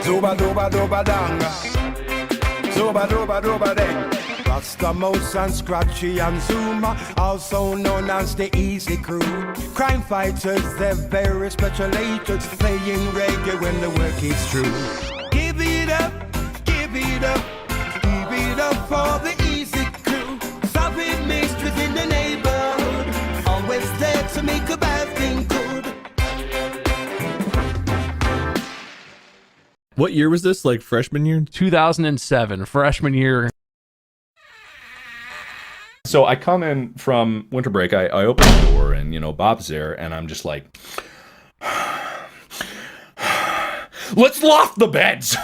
Zuba duba duba danga. Zuba duba duba dang. Rasta Motion, Scratchy and Zuma, also known as the Easy Crew. Crime fighters, they're very special agents, playing reggae when the work is true. Give it up, give it up, give it up for the Easy Crew. Solving mysteries in the neighborhood, always there to make a bad thing good. What year was this? Like freshman year? 2007, freshman year. So I come in from winter break, I open the door and, you know, Bob's there and I'm just like, let's loft the beds.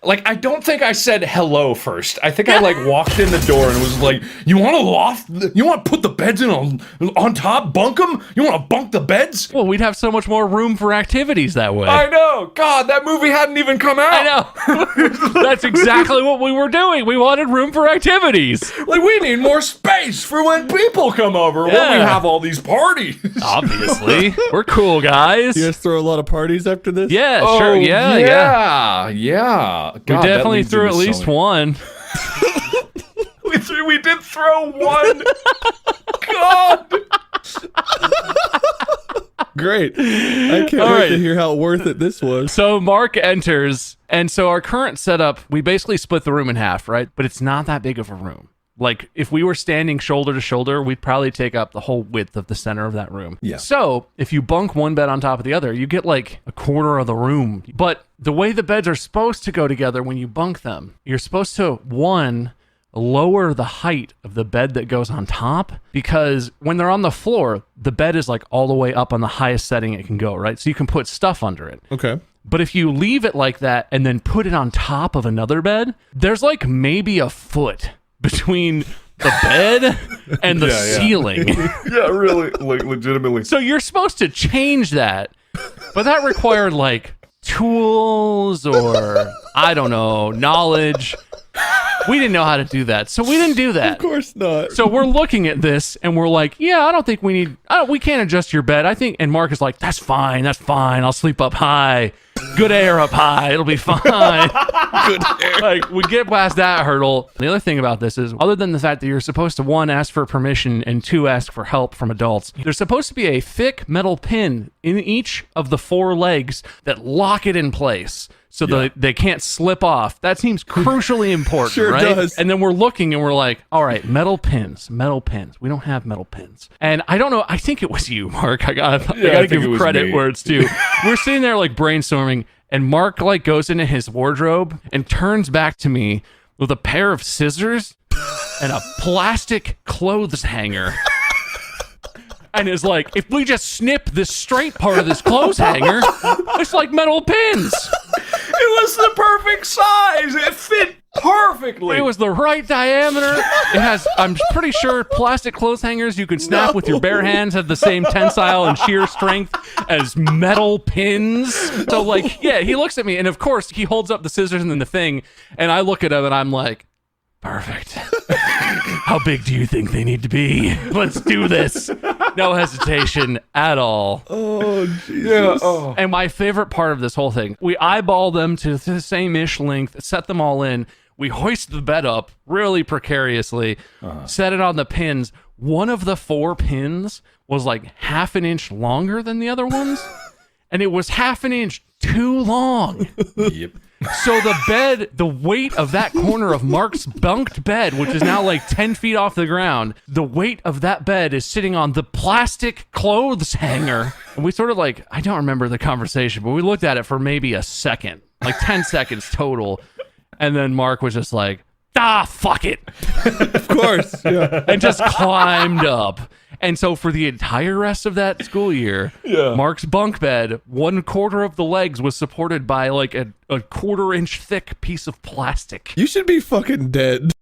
Like, I don't think I said hello first. I think I like walked in the door and was like, you want to loft? You want to put the beds in on top? Bunk them? You want to bunk the beds? Well, we'd have so much more room for activities that way. I know. God, that movie hadn't even come out. I know. That's exactly what we were doing. We wanted room for activities. Like, we need more space for when people come over, when we have all these parties. Obviously. We're cool guys. You guys throw a lot of parties after this? Yeah, sure. Yeah. God, We definitely threw at least one. we did throw one. God. Great. I can't wait to hear how worth it this was. So Mark enters, and so our current setup, we basically split the room in half, right? But it's not that big of a room. Like, if we were standing shoulder to shoulder, we'd probably take up the whole width of the center of that room. Yeah. So, if you bunk one bed on top of the other, you get like a quarter of the room. But the way the beds are supposed to go together when you bunk them, you're supposed to, one, lower the height of the bed that goes on top, because when they're on the floor, the bed is like all the way up on the highest setting it can go, right? So you can put stuff under it. Okay. But if you leave it like that and then put it on top of another bed, there's like maybe a foot between the bed and the ceiling. Yeah, really, like legitimately. So you're supposed to change that, but that required like tools or, I don't know, knowledge. We didn't know how to do that, so we didn't do that. Of course not. So we're looking at this and we're like, yeah, I don't think we can't adjust your bed. I think, and Mark is like, that's fine. I'll sleep up high. Good air up high. It'll be fine. Good air. Like, we get past that hurdle. The other thing about this is, other than the fact that you're supposed to, one, ask for permission and two, ask for help from adults, there's supposed to be a thick metal pin in each of the four legs that lock it in place so that they can't slip off. That seems crucially important, Sure right? does. And then we're looking and we're like, all right, metal pins. We don't have metal pins. And I don't know, I think it was you, Mark. I gotta give credit where it's due. We're sitting there like brainstorming, and Mark like goes into his wardrobe and turns back to me with a pair of scissors and a plastic clothes hanger. And is like, if we just snip this straight part of this clothes hanger, it's like metal pins. It was the perfect size. It fit perfectly. It was the right diameter. It has, I'm pretty sure, plastic clothes hangers you can snap with your bare hands have the same tensile and shear strength as metal pins. So like, yeah, he looks at me and of course he holds up the scissors and then the thing, and I look at him and I'm like, perfect. How big do you think they need to be? Let's do this. No hesitation at all. Oh, Jesus. Yeah. Oh. And my favorite part of this whole thing, we eyeball them to the same-ish length, set them all in. We hoist the bed up really precariously, set it on the pins. One of the four pins was like half an inch longer than the other ones, and it was half an inch too long. Yep. So the bed, the weight of that corner of Mark's bunked bed, which is now like 10 feet off the ground, the weight of that bed is sitting on the plastic clothes hanger. And we sort of like, I don't remember the conversation, but we looked at it for maybe a second, like 10 seconds total. And then Mark was just like, fuck it. Of course. Yeah. And just climbed up. And so for the entire rest of that school year, Mark's bunk bed, 1/4 of the legs was supported by like a 1/4 inch thick piece of plastic. You should be fucking dead.